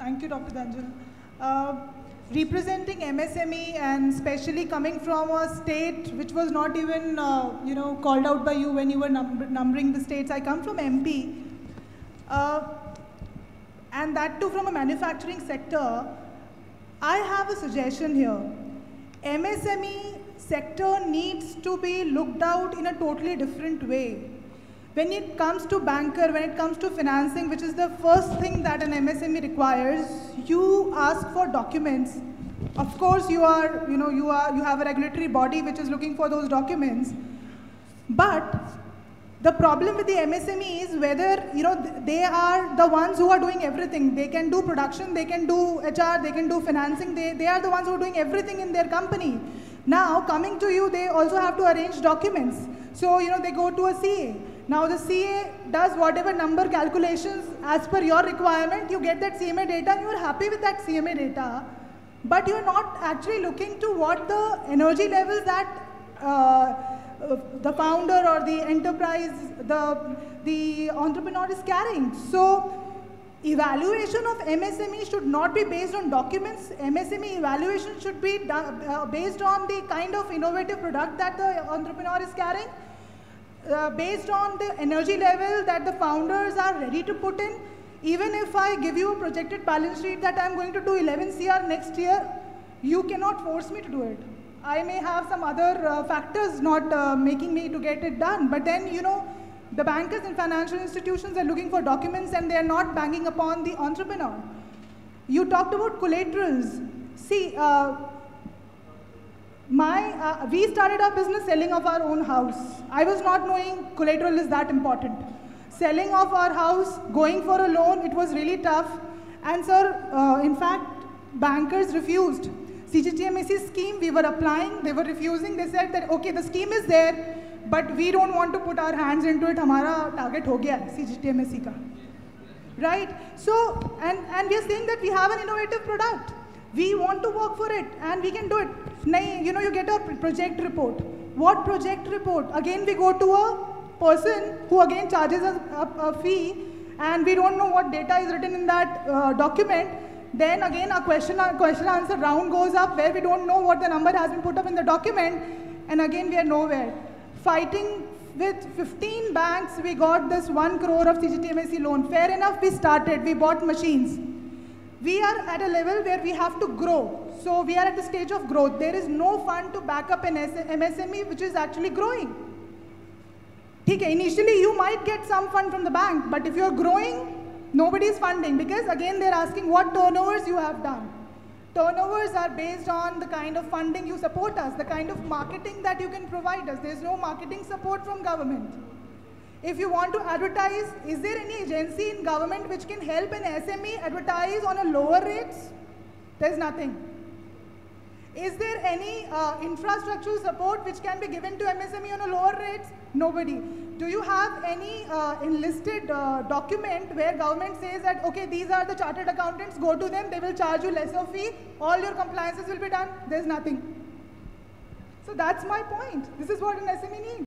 Thank you, Dr. Dhanjal. Representing MSME and especially coming from a state which was not even, called out by you when you were numbering the states. I come from MP, and that too from a manufacturing sector. I have a suggestion here. MSME sector needs to be looked out in a totally different way. When it comes to banker, when it comes to financing, which is the first thing that an MSME requires, you ask for documents. Of course, you have a regulatory body which is looking for those documents. But the problem with the MSME is whether they are the ones who are doing everything. They can do production, they can do HR, they can do financing. They are the ones who are doing everything in their company. Now, coming to you, they also have to arrange documents. So, they go to a CA. Now, the CA does whatever number calculations as per your requirement. You get that CMA data and you are happy with that CMA data. But you are not actually looking to what the energy levels that the founder or the enterprise, the entrepreneur is carrying. So, evaluation of MSME should not be based on documents. MSME evaluation should be based on the kind of innovative product that the entrepreneur is carrying, based on the energy level that the founders are ready to put in. Even if I give you a projected balance sheet that I'm going to do 11 CR next year, you cannot force me to do it. I may have some other factors not making me to get it done. But then, the bankers and financial institutions are looking for documents and they are not banging upon the entrepreneur. You talked about collaterals. See, we started our business selling of our own house. I was not knowing collateral is that important. Selling of our house, going for a loan, it was really tough. And sir, in fact, bankers refused. CGTMSE scheme, we were applying, they were refusing. They said that, okay, the scheme is there, but we don't want to put our hands into it. Hamara target ho gaya hai, CGTMSE ka. Right? So, and we are saying that we have an innovative product. We want to work for it and we can do it. You get a project report. What project report? Again, we go to a person who again charges us a fee and we don't know what data is written in that document. Then again our question answer round goes up where we don't know what the number has been put up in the document, and again we are nowhere. Fighting with 15 banks, we got this 1 crore of CGTMSE loan. Fair enough, we started, we bought machines. We are at a level where we have to grow. So we are at the stage of growth. There is no fund to back up an MSME which is actually growing. Okay, initially you might get some fund from the bank, but if you're growing, nobody is funding because again they're asking what turnovers you have done. Turnovers are based on the kind of funding you support us, the kind of marketing that you can provide us. There's no marketing support from government. If you want to advertise, is there any agency in government which can help an SME advertise on a lower rates? There's nothing. Is there any infrastructural support which can be given to MSME on a lower rates? Nobody. Do you have any enlisted document where government says that, okay, these are the chartered accountants, go to them, they will charge you lesser fee, all your compliances will be done? There's nothing. So that's my point. This is what an SME needs.